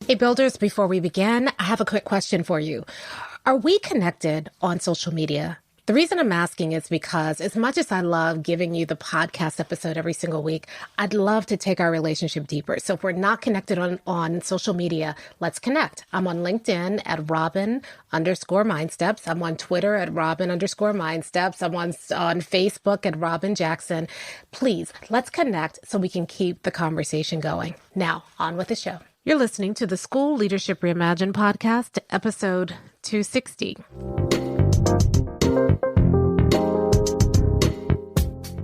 Hey, builders, before we begin, I have a quick question for you. Are we connected on social media? The reason I'm asking is because as much as I love giving you the podcast episode every single week, I'd love to take our relationship deeper. So if we're not connected on social media, let's connect. I'm on LinkedIn at Robyn_MindSteps. I'm on Twitter at Robyn_MindSteps. I'm on Facebook at Robyn Jackson. Please, let's connect so we can keep the conversation going. Now, on with the show. You're listening to the School Leadership Reimagined podcast, episode 260.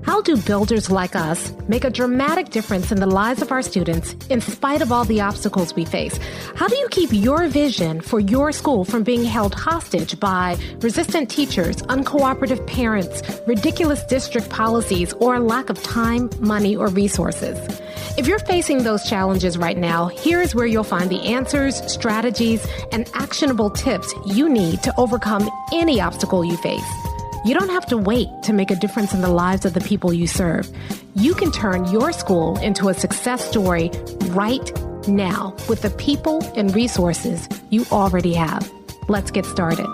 How do builders like us make a dramatic difference in the lives of our students in spite of all the obstacles we face? How do you keep your vision for your school from being held hostage by resistant teachers, uncooperative parents, ridiculous district policies, or a lack of time, money, or resources? If you're facing those challenges right now, here's where you'll find the answers, strategies, and actionable tips you need to overcome any obstacle you face. You don't have to wait to make a difference in the lives of the people you serve. You can turn your school into a success story right now with the people and resources you already have. Let's get started.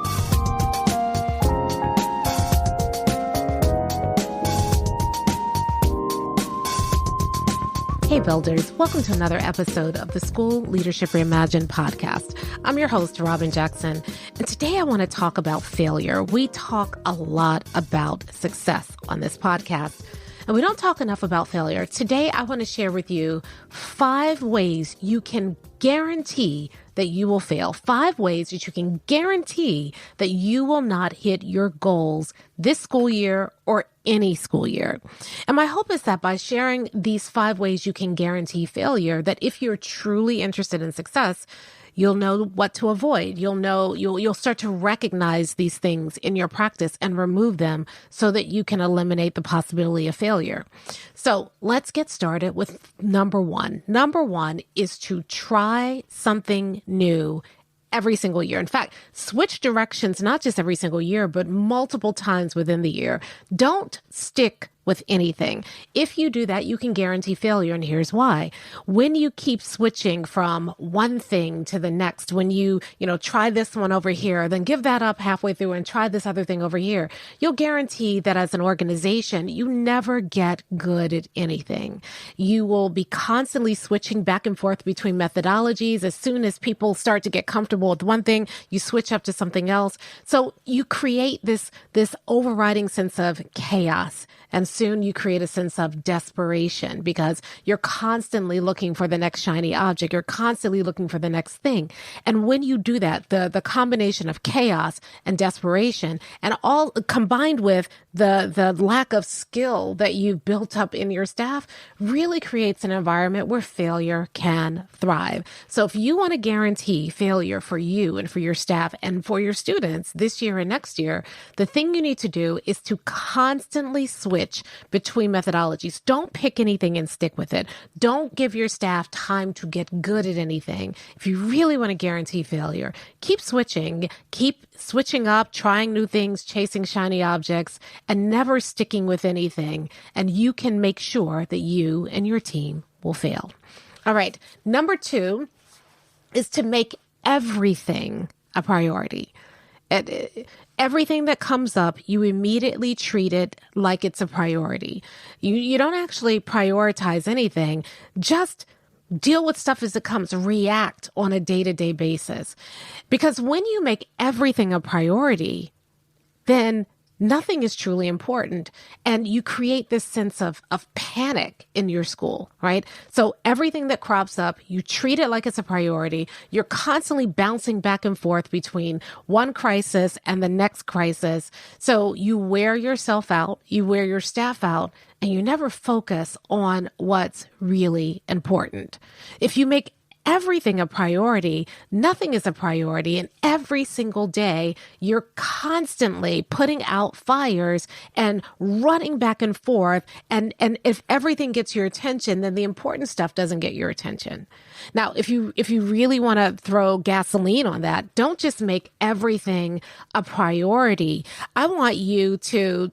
Hey builders, welcome to another episode of the School Leadership Reimagined podcast. I'm your host, Robyn Jackson, and today I want to talk about failure. We talk a lot about success on this podcast, and we don't talk enough about failure. Today, I want to share with you 5 ways you can guarantee that you will fail. 5 ways that you can guarantee that you will not hit your goals this school year or any school year. And my hope is that by sharing these 5 ways you can guarantee failure, that if you're truly interested in success, you'll know what to avoid. You'll start to recognize these things in your practice and remove them so that you can eliminate the possibility of failure. So let's get started with number 1. Number 1 is to try something new every single year. In fact, switch directions, not just every single year, but multiple times within the year. Don't stick with anything. If you do that, you can guarantee failure, and here's why. When you keep switching from one thing to the next, when you try this one over here, then give that up halfway through and try this other thing over here, you'll guarantee that as an organization, you never get good at anything. You will be constantly switching back and forth between methodologies. As soon as people start to get comfortable with one thing, you switch up to something else. So you create this overriding sense of chaos. And soon you create a sense of desperation because you're constantly looking for the next shiny object. You're constantly looking for the next thing. And when you do that, the combination of chaos and desperation and all combined with the lack of skill that you've built up in your staff really creates an environment where failure can thrive. So if you want to guarantee failure for you and for your staff and for your students this year and next year, the thing you need to do is to constantly switch between methodologies. Don't pick anything and stick with it. Don't give your staff time to get good at anything. If you really want to guarantee failure, keep switching up, trying new things, chasing shiny objects, and never sticking with anything. And you can make sure that you and your team will fail. All right. Number 2 is to make everything a priority. Everything that comes up, you immediately treat it like it's a priority. You don't actually prioritize anything. Just deal with stuff as it comes. React on a day-to-day basis. Because when you make everything a priority, then nothing is truly important. And you create this sense of panic in your school, right? So everything that crops up, you treat it like it's a priority. You're constantly bouncing back and forth between one crisis and the next crisis. So you wear yourself out, you wear your staff out, and you never focus on what's really important. If you make everything a priority, nothing is a priority. And every single day, you're constantly putting out fires and running back and forth. And if everything gets your attention, then the important stuff doesn't get your attention. Now, if you really want to throw gasoline on that, don't just make everything a priority. I want you to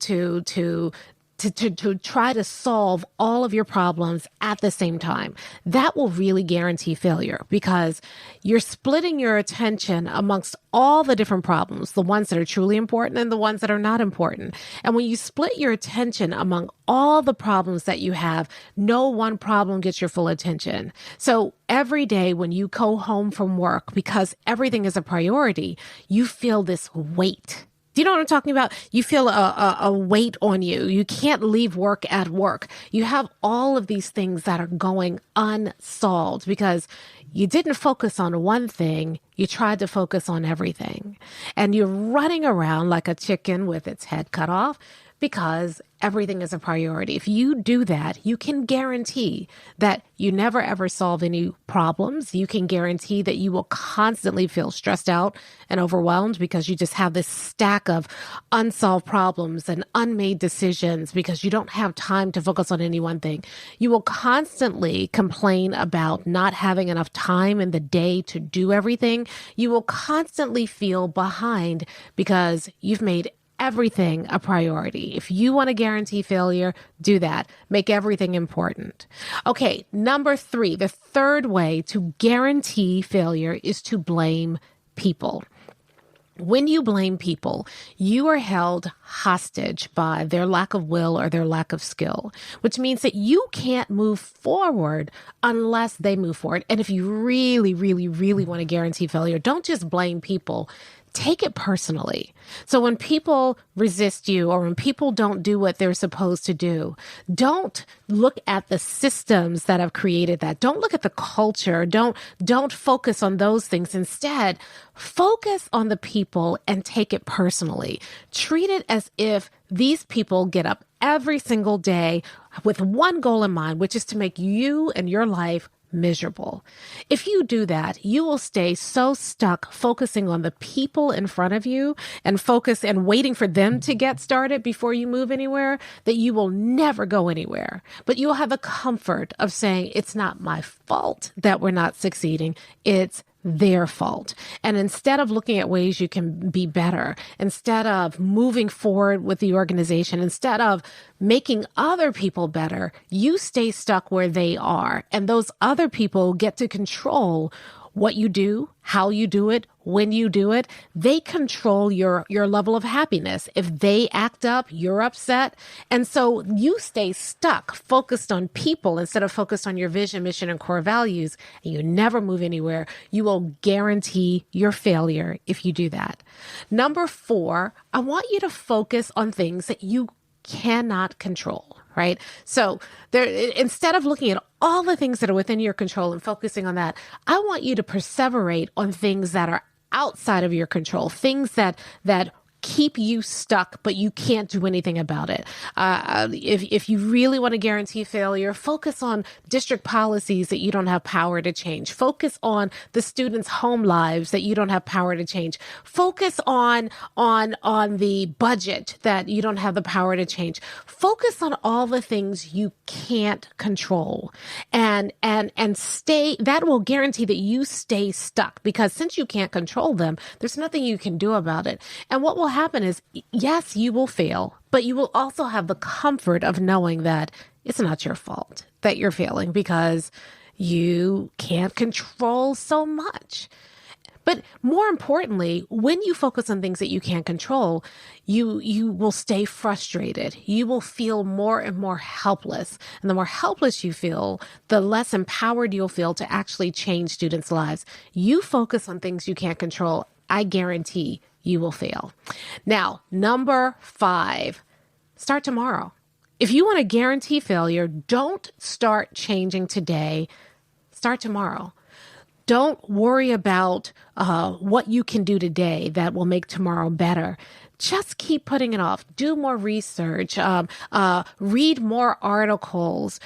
to try to solve all of your problems at the same time. That will really guarantee failure because you're splitting your attention amongst all the different problems, the ones that are truly important and the ones that are not important. And when you split your attention among all the problems that you have, no one problem gets your full attention. So every day when you go home from work, because everything is a priority, you feel this weight. Do you know what I'm talking about? You feel a weight on you. You can't leave work at work. You have all of these things that are going unsolved because you didn't focus on one thing. You tried to focus on everything. And you're running around like a chicken with its head cut off because everything is a priority. If you do that, you can guarantee that you never ever solve any problems. You can guarantee that you will constantly feel stressed out and overwhelmed because you just have this stack of unsolved problems and unmade decisions because you don't have time to focus on any one thing. You will constantly complain about not having enough time in the day to do everything. You will constantly feel behind because you've made everything a priority. If you want to guarantee failure, do that. Make everything important. Okay, number 3, the third way to guarantee failure is to blame people. When you blame people, you are held hostage by their lack of will or their lack of skill, which means that you can't move forward unless they move forward. And if you really, really, really want to guarantee failure, don't just blame people. Take it personally. So when people resist you or when people don't do what they're supposed to do, don't look at the systems that have created that. Don't look at the culture. Don't focus on those things. Instead, focus on the people and take it personally. Treat it as if these people get up every single day with one goal in mind, which is to make you and your life miserable. If you do that, you will stay so stuck focusing on the people in front of you and waiting for them to get started before you move anywhere that you will never go anywhere. But you'll have the comfort of saying, it's not my fault that we're not succeeding. It's their fault. And instead of looking at ways you can be better, instead of moving forward with the organization, instead of making other people better, you stay stuck where they are. And those other people get to control what you do, how you do it, when you do it. They control your level of happiness. If they act up, you're upset. And so you stay stuck, focused on people instead of focused on your vision, mission, and core values, and you never move anywhere. You will guarantee your failure if you do that. Number 4, I want you to focus on things that you cannot control. Right? So instead of looking at all the things that are within your control and focusing on that, I want you to perseverate on things that are outside of your control, things that keep you stuck, but you can't do anything about it. If you really want to guarantee failure, focus on district policies that you don't have power to change. Focus on the students' home lives that you don't have power to change. Focus on the budget that you don't have the power to change. Focus on all the things you can't control, and stay. That will guarantee that you stay stuck because since you can't control them, there's nothing you can do about it. And what will happen is, yes, you will fail, but you will also have the comfort of knowing that it's not your fault that you're failing because you can't control so much. But more importantly, when you focus on things that you can't control, you will stay frustrated. You will feel more and more helpless. And the more helpless you feel, the less empowered you'll feel to actually change students' lives. You focus on things you can't control, I guarantee you will fail. Now, number 5, start tomorrow. If you want to guarantee failure, don't start changing today. Start tomorrow. Don't worry about what you can do today that will make tomorrow better. Just keep putting it off. Do more research, read more articles,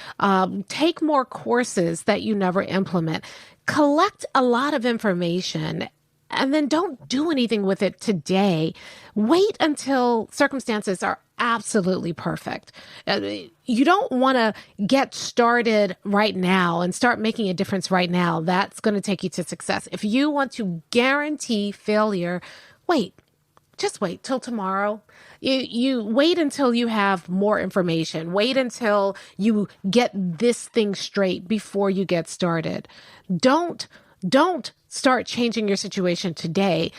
take more courses that you never implement. Collect a lot of information and then don't do anything with it today. Wait until circumstances are absolutely perfect. You don't want to get started right now and start making a difference right now. That's going to take you to success. If you want to guarantee failure, wait. just wait till tomorrow. You wait until you have more information. Wait until you get this thing straight before you get started. Don't start changing your situation today.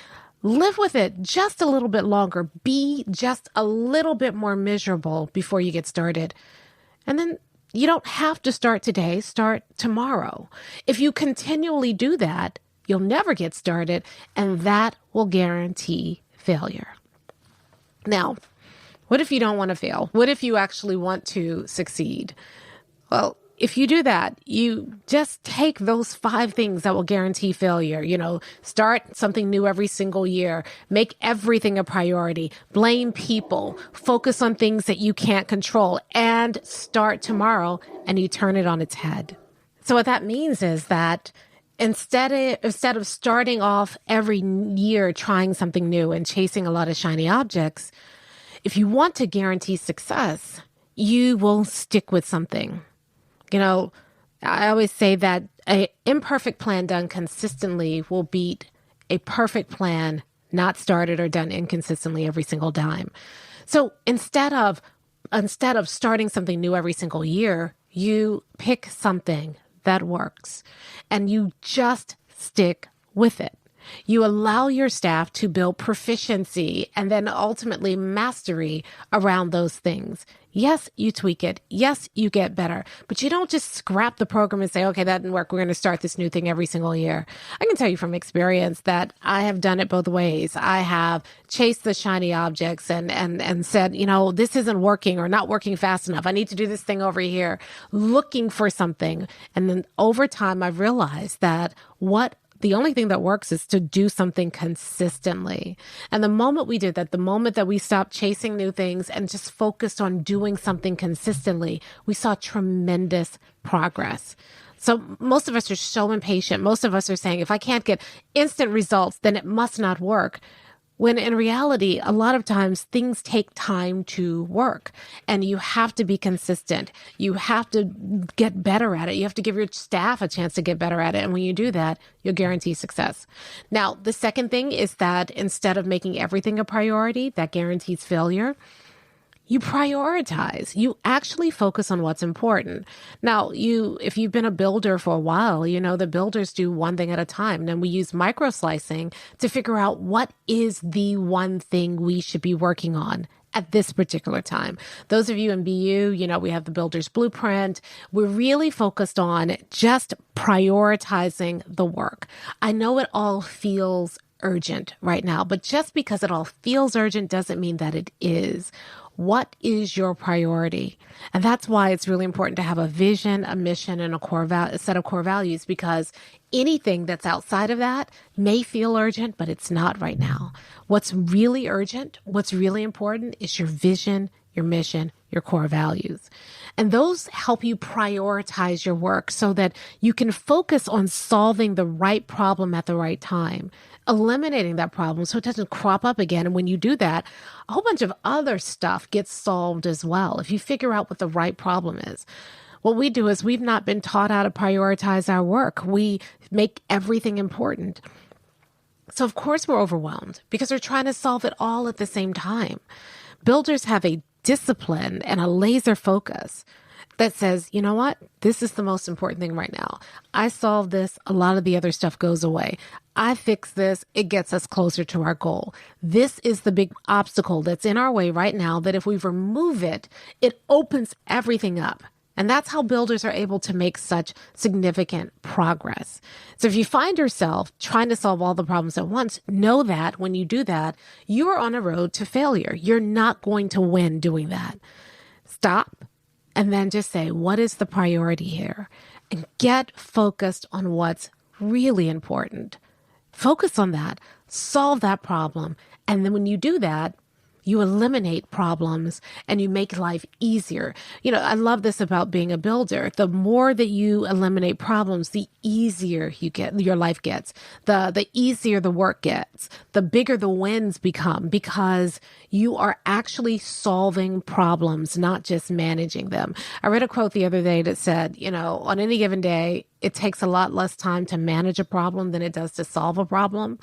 Live with it just a little bit longer. Be just a little bit more miserable before you get started. And then you don't have to start today. Start tomorrow. If you continually do that, you'll never get started, and that will guarantee failure. Now, what if you don't want to fail? What if you actually want to succeed? Well, if you do that, you just take those 5 things that will guarantee failure. Start something new every single year. Make everything a priority. Blame people. Focus on things that you can't control. And start tomorrow, and you turn it on its head. So what that means is that instead of starting off every year trying something new and chasing a lot of shiny objects, if you want to guarantee success, you will stick with something. I always say that an imperfect plan done consistently will beat a perfect plan not started or done inconsistently every single time. So instead of starting something new every single year, you pick something that works and you just stick with it. You allow your staff to build proficiency and then ultimately mastery around those things. Yes, you tweak it. Yes, you get better, but you don't just scrap the program and say, okay, that didn't work. We're going to start this new thing every single year. I can tell you from experience that I have done it both ways. I have chased the shiny objects and said, this isn't working or not working fast enough. I need to do this thing over here, looking for something. And then over time, I've realized that the only thing that works is to do something consistently. And the moment we did that, the moment that we stopped chasing new things and just focused on doing something consistently, we saw tremendous progress. So most of us are so impatient. Most of us are saying, if I can't get instant results, then it must not work. When in reality, a lot of times things take time to work and you have to be consistent. You have to get better at it. You have to give your staff a chance to get better at it. And when you do that, you'll guarantee success. Now, the second thing is that instead of making everything a priority, that guarantees failure, you prioritize. You actually focus on what's important. Now, if you've been a builder for a while, the builders do one thing at a time. And then we use micro slicing to figure out what is the one thing we should be working on at this particular time. Those of you in BU, we have the builder's blueprint. We're really focused on just prioritizing the work. I know it all feels urgent right now, but just because it all feels urgent doesn't mean that it is. What is your priority? And that's why it's really important to have a vision, a mission, and a set of core values, because anything that's outside of that may feel urgent, but it's not right now. What's really urgent, what's really important is your vision, your mission, your core values. And those help you prioritize your work so that you can focus on solving the right problem at the right time, eliminating that problem so it doesn't crop up again. And when you do that, a whole bunch of other stuff gets solved as well if you figure out what the right problem is. What we do is we've not been taught how to prioritize our work. We make everything important. So of course we're overwhelmed because we're trying to solve it all at the same time. Builders have a discipline and a laser focus that says, you know what? This is the most important thing right now. I solve this, a lot of the other stuff goes away. I fix this, it gets us closer to our goal. This is the big obstacle that's in our way right now that if we remove it, it opens everything up. And that's how builders are able to make such significant progress. So if you find yourself trying to solve all the problems at once, know that when you do that, you are on a road to failure. You're not going to win doing that. Stop and then just say, what is the priority here? And get focused on what's really important. Focus on that, solve that problem. And then when you do that, you eliminate problems and you make life easier. I love this about being a builder. The more that you eliminate problems, the easier your life gets. The easier the work gets, the bigger the wins become because you are actually solving problems, not just managing them. I read a quote the other day that said, on any given day, it takes a lot less time to manage a problem than it does to solve a problem.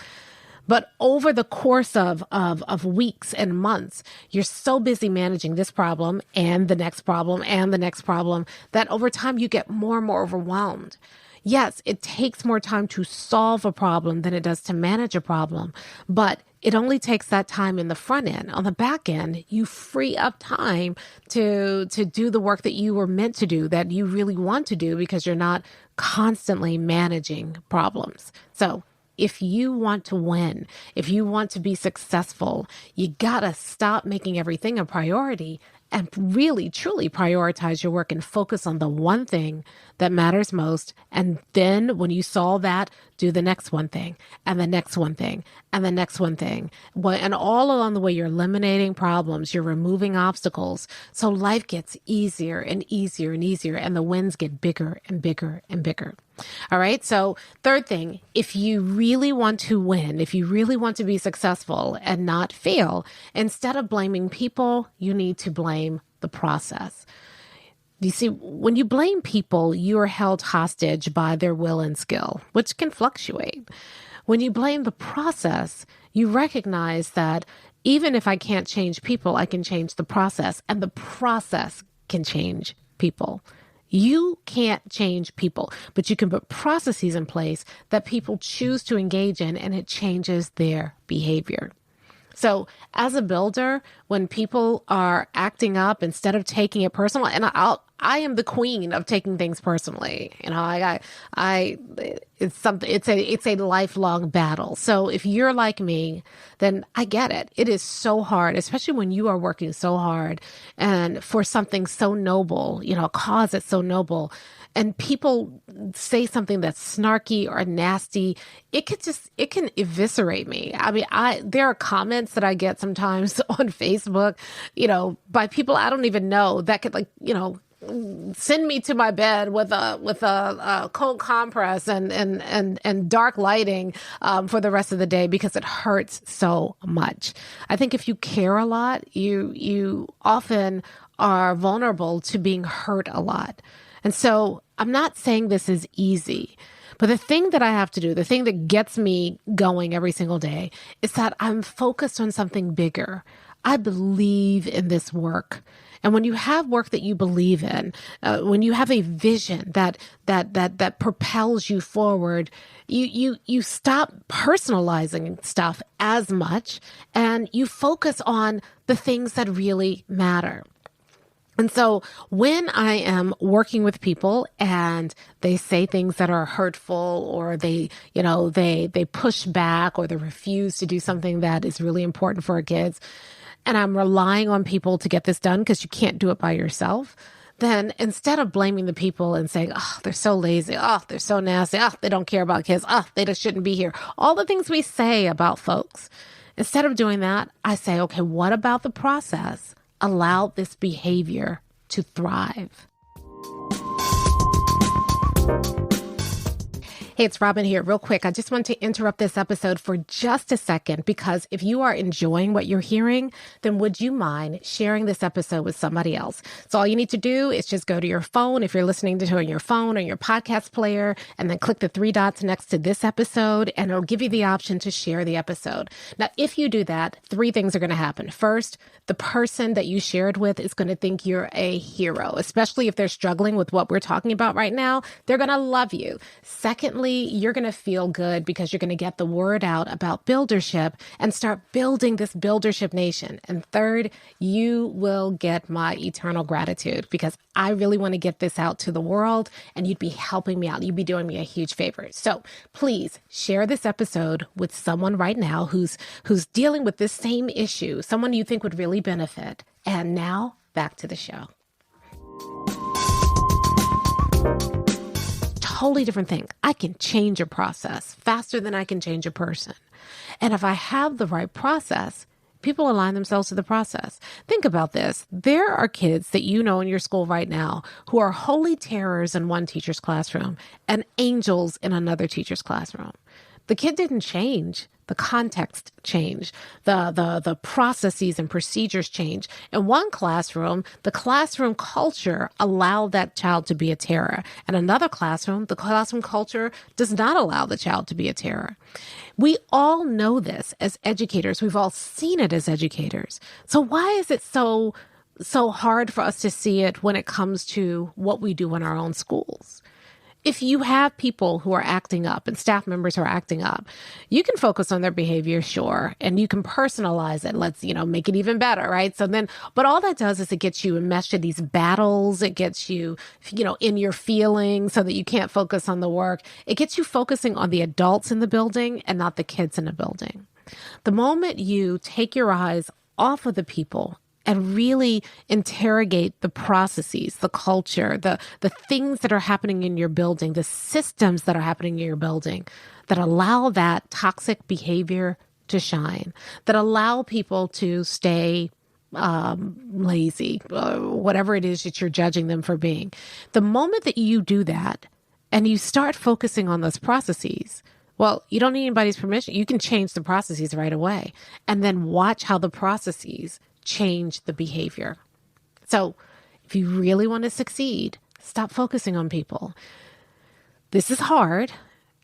But over the course of weeks and months, you're so busy managing this problem and the next problem and the next problem that over time you get more and more overwhelmed. Yes, it takes more time to solve a problem than it does to manage a problem, but it only takes that time in the front end. On the back end, you free up time to do the work that you were meant to do, that you really want to do, because you're not constantly managing problems. So if you want to win, if you want to be successful, you gotta stop making everything a priority and really, truly prioritize your work and focus on the one thing that matters most. And then when you solve that, do the next one thing and the next one thing and the next one thing. And all along the way, you're eliminating problems, you're removing obstacles. So life gets easier and easier and easier, and the wins get bigger and bigger and bigger. All right. So third thing, if you really want to win, if you really want to be successful and not fail, instead of blaming people, you need to blame the process. You see, when you blame people, you are held hostage by their will and skill, which can fluctuate. When you blame the process, you recognize that even if I can't change people, I can change the process, and the process can change people. You can't change people, but you can put processes in place that people choose to engage in, and it changes their behavior. So as a builder, when people are acting up, instead of taking it personal, and I am the queen of taking things personally. You know, it's a lifelong battle. So if you're like me, then I get it. It is so hard, especially when you are working so hard and for something so noble, you know, a cause that's so noble, and people say something that's snarky or nasty, it can eviscerate me. I mean, there are comments that I get sometimes on Facebook, you know, by people I don't even know that could, like, you know, send me to my bed with a cold compress and dark lighting for the rest of the day, because it hurts so much. I think if you care a lot, you often are vulnerable to being hurt a lot. And so I'm not saying this is easy, but the thing that I have to do, the thing that gets me going every single day, is that I'm focused on something bigger. I believe in this work. And when you have work that you believe in, when you have a vision that propels you forward, you stop personalizing stuff as much, and you focus on the things that really matter. And so when I am working with people and they say things that are hurtful, or they push back, or they refuse to do something that is really important for our kids, and I'm relying on people to get this done because you can't do it by yourself, then instead of blaming the people and saying, oh, they're so lazy, oh, they're so nasty, oh, they don't care about kids, oh, they just shouldn't be here, all the things we say about folks, instead of doing that, I say, okay, what about the process allowed this behavior to thrive? Hey, it's Robyn here. Real quick, I just want to interrupt this episode for just a second, because if you are enjoying what you're hearing, then would you mind sharing this episode with somebody else? So all you need to do is just go to your phone, if you're listening to it on your phone or your podcast player, and then click the three dots next to this episode, and it'll give you the option to share the episode. Now, if you do that, three things are going to happen. First, the person that you shared with is going to think you're a hero, especially if they're struggling with what we're talking about right now. They're going to love you. Secondly, you're going to feel good because you're going to get the word out about buildership and start building this buildership nation. And third, you will get my eternal gratitude, because I really want to get this out to the world, and you'd be helping me out. You'd be doing me a huge favor. So please share this episode with someone right now who's dealing with this same issue, someone you think would really benefit. And now back to the show. Totally different thing. I can change a process faster than I can change a person. And if I have the right process, people align themselves to the process. Think about this. There are kids that you know in your school right now who are holy terrors in one teacher's classroom and angels in another teacher's classroom. The kid didn't change. The context changed. The processes and procedures changed. In one classroom, the classroom culture allowed that child to be a terror. In another classroom, the classroom culture does not allow the child to be a terror. We all know this as educators. We've all seen it as educators. So why is it so hard for us to see it when it comes to what we do in our own schools? If you have people who are acting up and staff members who are acting up, you can focus on their behavior, sure, and you can personalize it. Let's, make it even better, right? But all that does is it gets you enmeshed in these battles. It gets you, in your feelings so that you can't focus on the work. It gets you focusing on the adults in the building and not the kids in the building. The moment you take your eyes off of the people and really interrogate the processes, the culture, the things that are happening in your building, the systems that are happening in your building that allow that toxic behavior to shine, that allow people to stay lazy, whatever it is that you're judging them for being. The moment that you do that and you start focusing on those processes, well, you don't need anybody's permission. You can change the processes right away and then watch how the processes change the behavior. So if you really want to succeed, stop focusing on people. This is hard.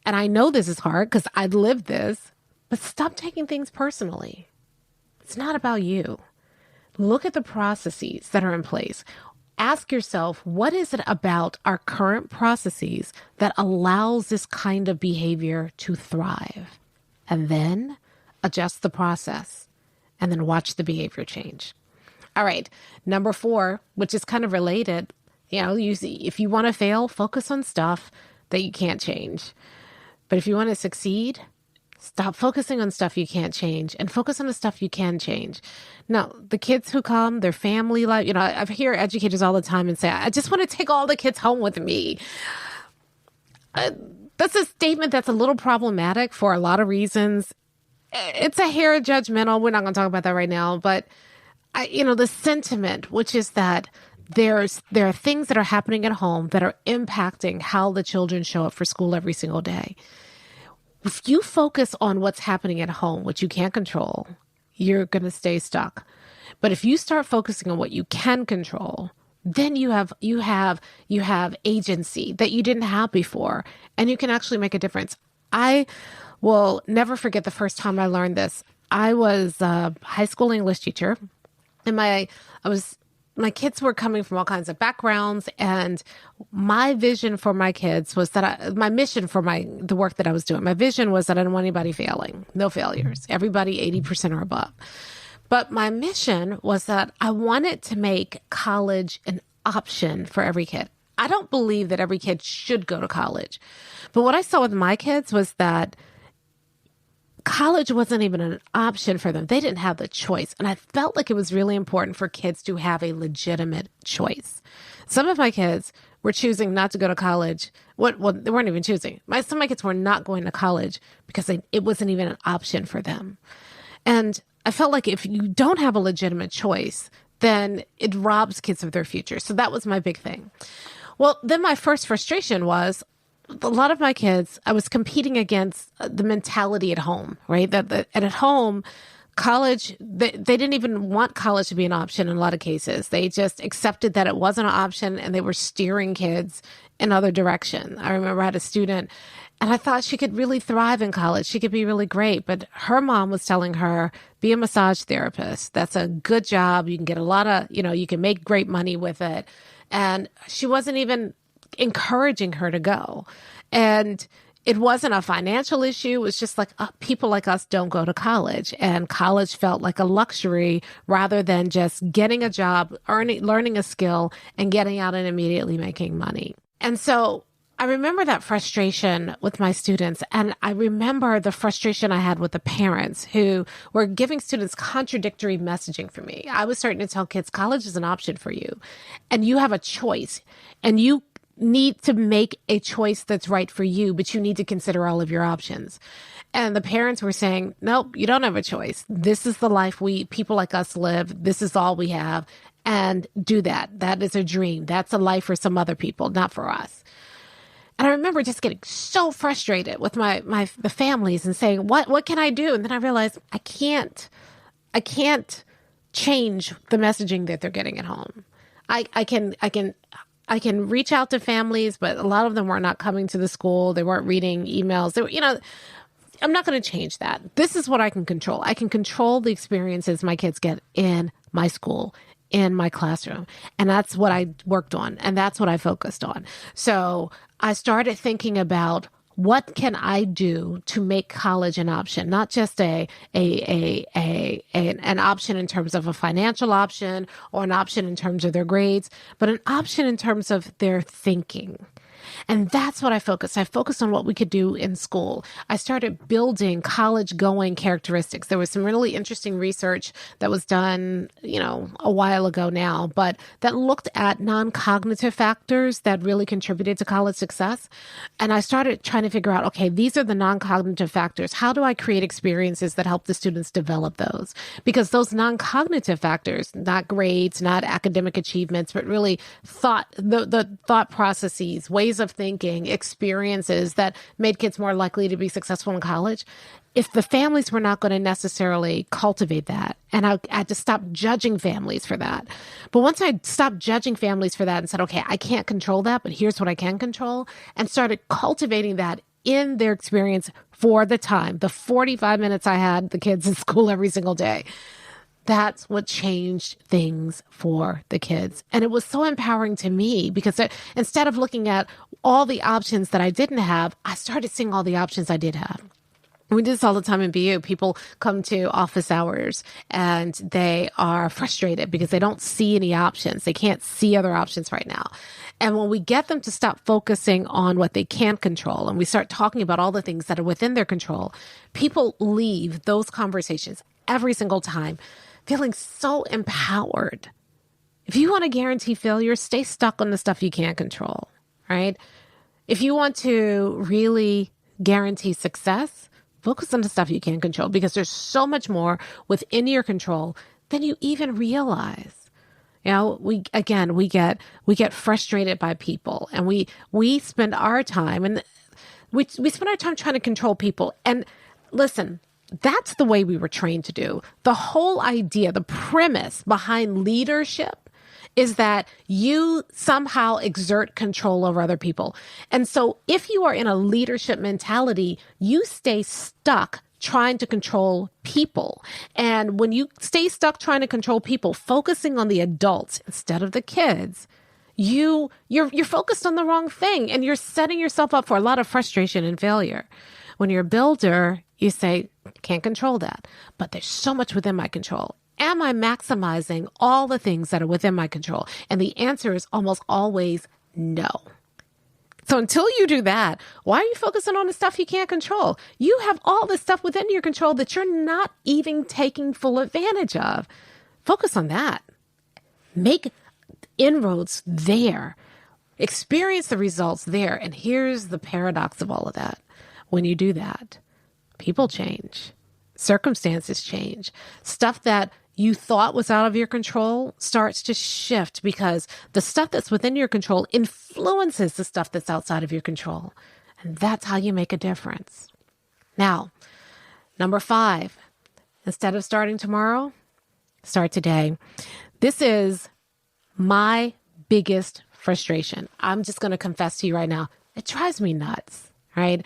And I know this is hard because I lived this, but stop taking things personally. It's not about you. Look at the processes that are in place. Ask yourself, what is it about our current processes that allows this kind of behavior to thrive? And then adjust the process. And then watch the behavior change. All right. Number 4, which is kind of related, if you want to fail, focus on stuff that you can't change. But if you want to succeed, stop focusing on stuff you can't change and focus on the stuff you can change. Now, the kids who come, their family life, I hear educators all the time and say, I just want to take all the kids home with me. That's a statement that's a little problematic for a lot of reasons. It's a hair judgmental. We're not going to talk about that right now. But, the sentiment, which is that there are things that are happening at home that are impacting how the children show up for school every single day. If you focus on what's happening at home, which you can't control, you're going to stay stuck. But if you start focusing on what you can control, then you have agency that you didn't have before, and you can actually make a difference. I will never forget the first time I learned this. I was a high school English teacher, and my kids were coming from all kinds of backgrounds, and my vision for my kids was that my mission for the work that I was doing, my vision was that I didn't want anybody failing, no failures, everybody 80% or above. But my mission was that I wanted to make college an option for every kid. I don't believe that every kid should go to college. But what I saw with my kids was that college wasn't even an option for them. They didn't have the choice. And I felt like it was really important for kids to have a legitimate choice. Some of my kids were choosing not to go to college. Well, they weren't even choosing. Some of my kids were not going to college because it wasn't even an option for them. And I felt like if you don't have a legitimate choice, then it robs kids of their future. So that was my big thing. Well, then my first frustration was a lot of my kids, I was competing against the mentality at home, right? And at home, college, they didn't even want college to be an option in a lot of cases. They just accepted that it wasn't an option and they were steering kids in other direction. I remember I had a student and I thought she could really thrive in college. She could be really great. But her mom was telling her, be a massage therapist. That's a good job. You can get a lot of, you can make great money with it. And she wasn't even encouraging her to go. And it wasn't a financial issue. It was just like people like us don't go to college. And college felt like a luxury rather than just getting a job, learning a skill, and getting out and immediately making money. And so I remember that frustration with my students. And I remember the frustration I had with the parents who were giving students contradictory messaging for me. I was starting to tell kids, college is an option for you. And you have a choice. And you need to make a choice that's right for you, but you need to consider all of your options. And the parents were saying, nope, you don't have a choice. This is the life people like us live. This is all we have. And do that. That is a dream. That's a life for some other people, not for us. And I remember just getting so frustrated with the families and saying, what can I do? And then I realized I can't change the messaging that they're getting at home. I can reach out to families, but a lot of them were not coming to the school. They weren't reading emails. They were, I'm not going to change that. This is what I can control. I can control the experiences my kids get in my school, in my classroom. And that's what I worked on. And that's what I focused on. So I started thinking about, what can I do to make college an option? Not just an option in terms of a financial option or an option in terms of their grades, but an option in terms of their thinking. And that's what I focused. I focused on what we could do in school. I started building college-going characteristics. There was some really interesting research that was done, a while ago now, but that looked at non-cognitive factors that really contributed to college success. And I started trying to figure out, okay, these are the non-cognitive factors. How do I create experiences that help the students develop those? Because those non-cognitive factors, not grades, not academic achievements, but really the thought processes, ways of thinking, experiences that made kids more likely to be successful in college. If the families were not going to necessarily cultivate that, and I had to stop judging families for that. But once I stopped judging families for that and said, okay, I can't control that, but here's what I can control, and started cultivating that in their experience for the 45 minutes I had the kids in school every single day. That's what changed things for the kids. And it was so empowering to me because instead of looking at all the options that I didn't have, I started seeing all the options I did have. We do this all the time in BU. People come to office hours and they are frustrated because they don't see any options. They can't see other options right now. And when we get them to stop focusing on what they can't control and we start talking about all the things that are within their control, people leave those conversations every single time feeling so empowered. If you want to guarantee failure, stay stuck on the stuff you can't control, right? If you want to really guarantee success, focus on the stuff you can control because there's so much more within your control than you even realize. We get frustrated by people and we spend our time and we spend our time trying to control people. And listen, that's the way we were trained to do. The whole idea, the premise behind leadership is that you somehow exert control over other people. And so if you are in a leadership mentality, you stay stuck trying to control people. And when you stay stuck trying to control people, focusing on the adults instead of the kids, you're focused on the wrong thing and you're setting yourself up for a lot of frustration and failure. When you're a builder, you say, can't control that, but there's so much within my control. Am I maximizing all the things that are within my control? And the answer is almost always no. So until you do that, why are you focusing on the stuff you can't control? You have all the stuff within your control that you're not even taking full advantage of. Focus on that. Make inroads there. Experience the results there. And here's the paradox of all of that. When you do that, people change. Circumstances change. Stuff that you thought was out of your control starts to shift because the stuff that's within your control influences the stuff that's outside of your control. And that's how you make a difference. Now, number 5, instead of starting tomorrow, start today. This is my biggest frustration. I'm just going to confess to you right now. It drives me nuts, right?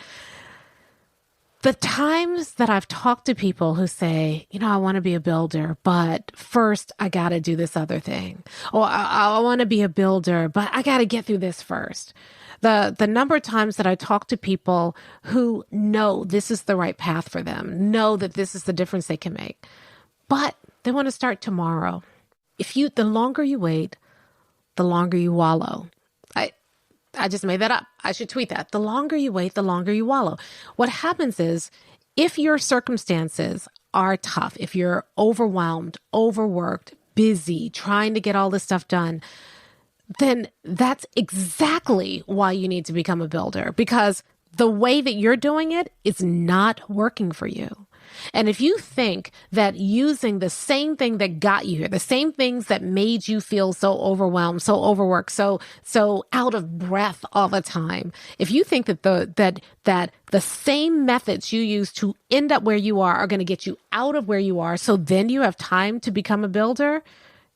The times that I've talked to people who say, I want to be a builder, but first I got to do this other thing. Or I want to be a builder, but I got to get through this first. The number of times that I talk to people who know this is the right path for them, know that this is the difference they can make, but they want to start tomorrow. The longer you wait, the longer you wallow. I just made that up. I should tweet that. The longer you wait, the longer you wallow. What happens is if your circumstances are tough, if you're overwhelmed, overworked, busy, trying to get all this stuff done, then that's exactly why you need to become a builder, because the way that you're doing it is not working for you. And if you think that using the same thing that got you here, the same things that made you feel so overwhelmed, so overworked, so out of breath all the time, if you think that the same methods you use to end up where you are going to get you out of where you are, so then you have time to become a builder,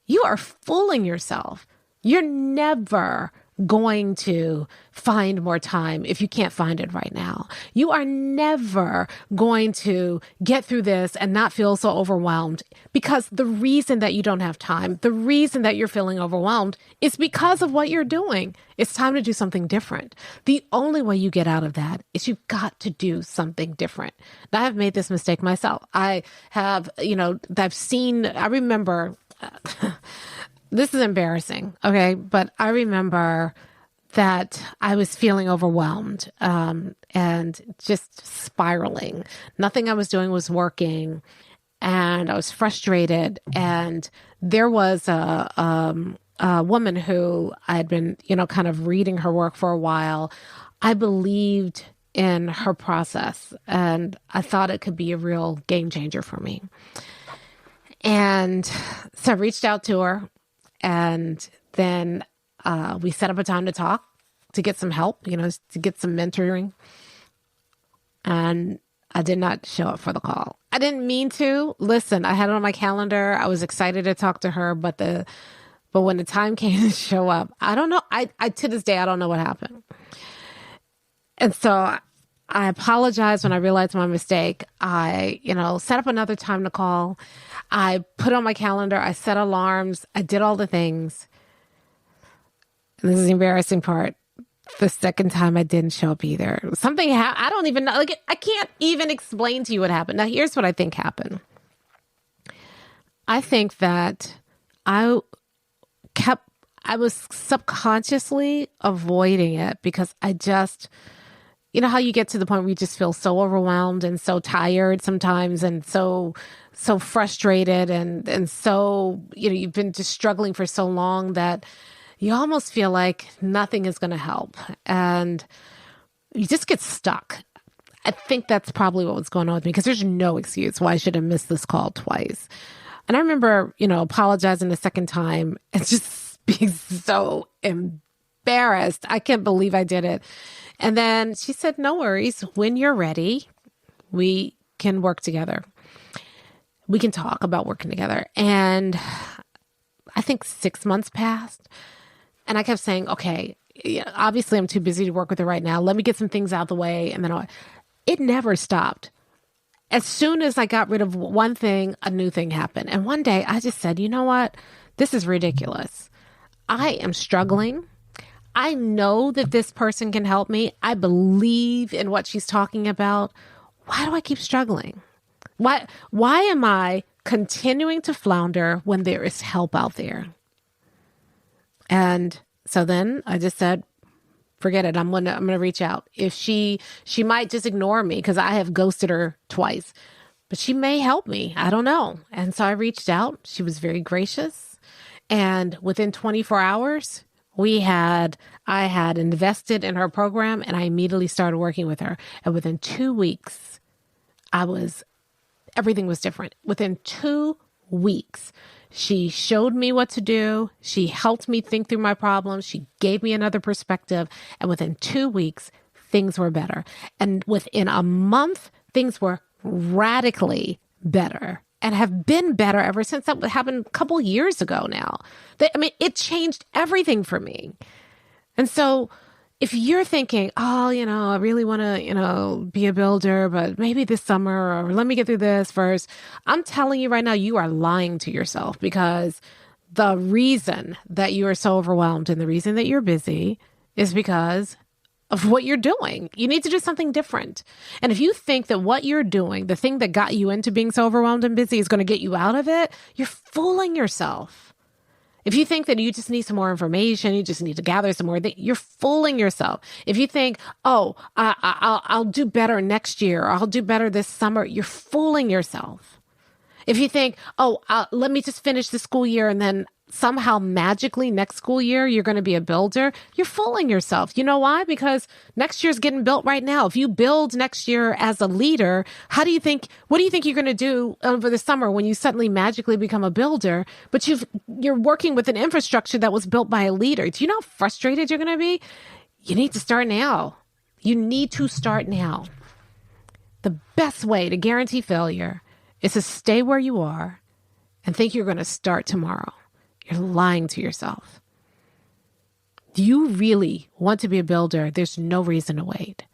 you are fooling yourself. You're never going to find more time if you can't find it right now. You are never going to get through this and not feel so overwhelmed, because the reason that you don't have time, the reason that you're feeling overwhelmed is because of what you're doing. It's time to do something different. The only way you get out of that is you've got to do something different. Now, I've made this mistake myself. I remember this is embarrassing, okay? But I remember that I was feeling overwhelmed and just spiraling. Nothing I was doing was working, and I was frustrated. And there was a woman who I had been, kind of reading her work for a while. I believed in her process, and I thought it could be a real game changer for me. And so I reached out to her. And then we set up a time to talk, to get some help, to get some mentoring. And I did not show up for the call. I didn't mean to. Listen, I had it on my calendar. I was excited to talk to her, but when the time came to show up, I don't know. I to this day, I don't know what happened. And so I apologized when I realized my mistake. I, set up another time to call. I put on my calendar. I set alarms. I did all the things. And this is the embarrassing part. The second time I didn't show up either. Something happened. I don't even know. I can't even explain to you what happened. Now, here's what I think happened. I think that I was subconsciously avoiding it because I just, how you get to the point where you just feel so overwhelmed and so tired sometimes and so frustrated and so, you've been just struggling for so long that you almost feel like nothing is going to help and you just get stuck. I think that's probably what was going on with me, because there's no excuse why I should have missed this call twice. And I remember, apologizing the second time and just being so embarrassed. I can't believe I did it. And then she said, no worries. When you're ready, we can work together. We can talk about working together. And I think 6 months passed. And I kept saying, okay, obviously I'm too busy to work with her right now. Let me get some things out of the way. And then it never stopped. As soon as I got rid of one thing, a new thing happened. And one day I just said, you know what? This is ridiculous. I am struggling. I know that this person can help me. I believe in what she's talking about. Why do I keep struggling? Why am I continuing to flounder when there is help out there? And so then I just said, forget it. I'm gonna reach out. If she might just ignore me because I have ghosted her twice, but she may help me. I don't know. And so I reached out. She was very gracious. And within 24 hours, I had invested in her program and I immediately started working with her. And within 2 weeks, everything was different. Within 2 weeks, she showed me what to do. She helped me think through my problems. She gave me another perspective. And within 2 weeks, things were better. And within a month, things were radically better and have been better ever since. That happened a couple years ago now. It changed everything for me. And so if you're thinking, oh, I really want to, be a builder, but maybe this summer, or let me get through this first. I'm telling you right now, you are lying to yourself, because the reason that you are so overwhelmed and the reason that you're busy is because of what you're doing. You need to do something different. And if you think that what you're doing, the thing that got you into being so overwhelmed and busy, is going to get you out of it, you're fooling yourself. If you think that you just need some more information, you just need to gather some more, you're fooling yourself. If you think, I'll do better next year, or I'll do better this summer, you're fooling yourself. If you think, let me just finish the school year and then somehow magically next school year, you're going to be a builder, you're fooling yourself. You know why? Because next year's getting built right now. If you build next year as a leader, what do you think you're going to do over the summer when you suddenly magically become a builder, but you're working with an infrastructure that was built by a leader? Do you know how frustrated you're going to be? You need to start now. You need to start now. The best way to guarantee failure is to stay where you are and think you're going to start tomorrow. You're lying to yourself. Do you really want to be a builder? There's no reason to wait.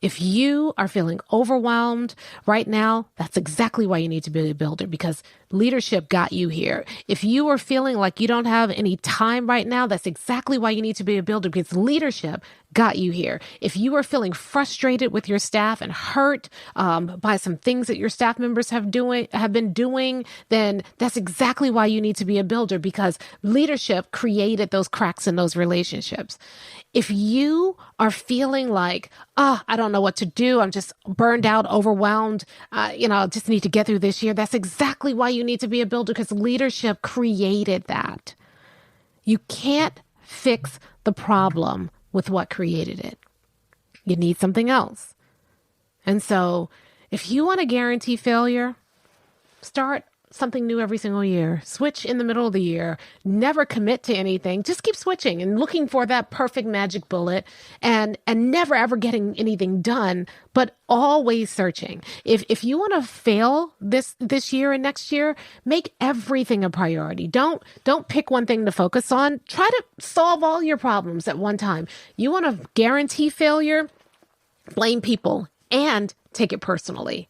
If you are feeling overwhelmed right now, that's exactly why you need to be a builder, because leadership got you here. If you are feeling like you don't have any time right now, that's exactly why you need to be a builder, because leadership got you here. If you are feeling frustrated with your staff and hurt by some things that your staff members have been doing, then that's exactly why you need to be a builder, because leadership created those cracks in those relationships. If you are feeling like, I don't know what to do, I'm just burned out, overwhelmed, just need to get through this year, that's exactly why you need to be a builder, because leadership created that. You can't fix the problem with what created it. You need something else. And so if you want to guarantee failure, start something new every single year. Switch in the middle of the year. Never commit to anything. Just keep switching and looking for that perfect magic bullet and never ever getting anything done, but always searching. If you want to fail this year and next year, make everything a priority. Don't pick one thing to focus on. Try to solve all your problems at one time. You want to guarantee failure? Blame people and take it personally.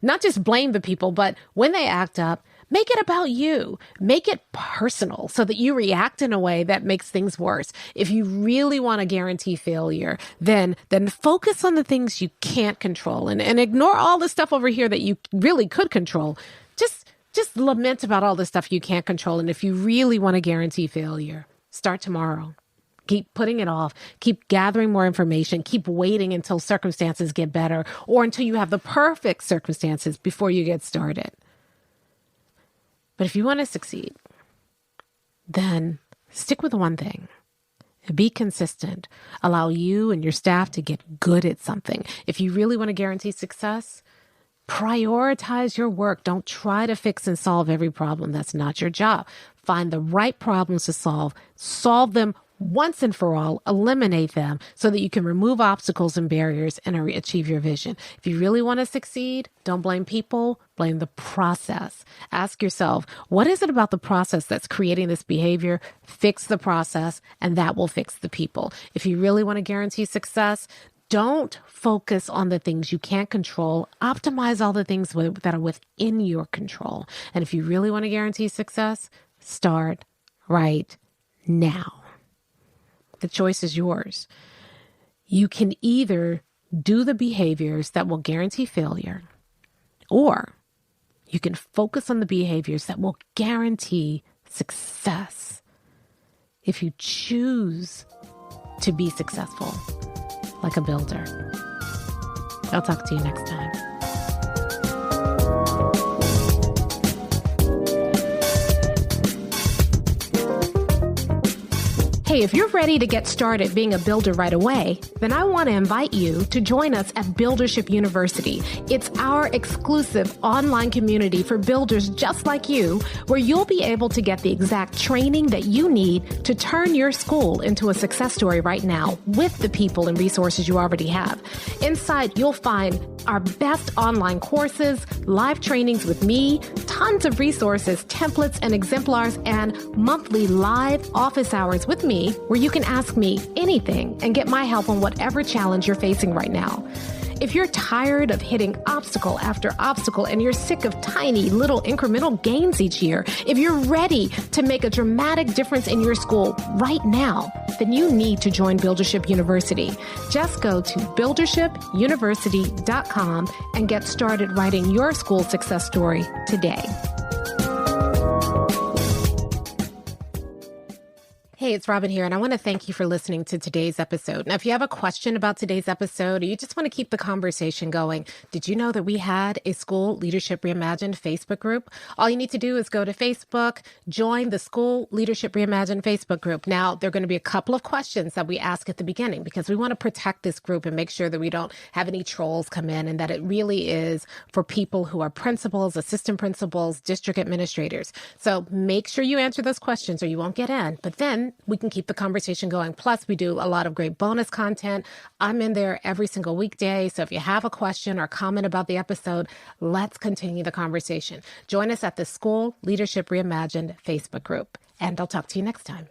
Not just blame the people, but when they act up, make it about you. Make it personal so that you react in a way that makes things worse. If you really want to guarantee failure, then focus on the things you can't control and ignore all the stuff over here that you really could control. Just lament about all the stuff you can't control. And if you really want to guarantee failure, start tomorrow. Keep putting it off. Keep gathering more information. Keep waiting until circumstances get better or until you have the perfect circumstances before you get started. But if you want to succeed, then stick with one thing. Be consistent. Allow you and your staff to get good at something. If you really want to guarantee success, prioritize your work. Don't try to fix and solve every problem. That's not your job. Find the right problems to solve. Solve them once and for all, eliminate them so that you can remove obstacles and barriers and achieve your vision. If you really want to succeed, don't blame people, blame the process. Ask yourself, what is it about the process that's creating this behavior? Fix the process, and that will fix the people. If you really want to guarantee success, don't focus on the things you can't control. Optimize all the things that are within your control. And if you really want to guarantee success, start right now. The choice is yours. You can either do the behaviors that will guarantee failure, or you can focus on the behaviors that will guarantee success. If you choose to be successful like a builder. I'll talk to you next time. Hey, if you're ready to get started being a builder right away, then I want to invite you to join us at Buildership University. It's our exclusive online community for builders just like you, where you'll be able to get the exact training that you need to turn your school into a success story right now with the people and resources you already have. Inside, you'll find our best online courses, live trainings with me, tons of resources, templates, and exemplars, and monthly live office hours with me, where you can ask me anything and get my help on whatever challenge you're facing right now. If you're tired of hitting obstacle after obstacle and you're sick of tiny little incremental gains each year, if you're ready to make a dramatic difference in your school right now, then you need to join Buildership University. Just go to buildershipuniversity.com and get started writing your school success story today. Hey, it's Robyn here, and I want to thank you for listening to today's episode. Now, if you have a question about today's episode, or you just want to keep the conversation going, did you know that we had a School Leadership Reimagined Facebook group? All you need to do is go to Facebook, join the School Leadership Reimagined Facebook group. Now, there are going to be a couple of questions that we ask at the beginning because we want to protect this group and make sure that we don't have any trolls come in, and that it really is for people who are principals, assistant principals, district administrators. So make sure you answer those questions or you won't get in. But then we can keep the conversation going. Plus, we do a lot of great bonus content. I'm in there every single weekday. So if you have a question or comment about the episode, let's continue the conversation. Join us at the School Leadership Reimagined Facebook group. And I'll talk to you next time.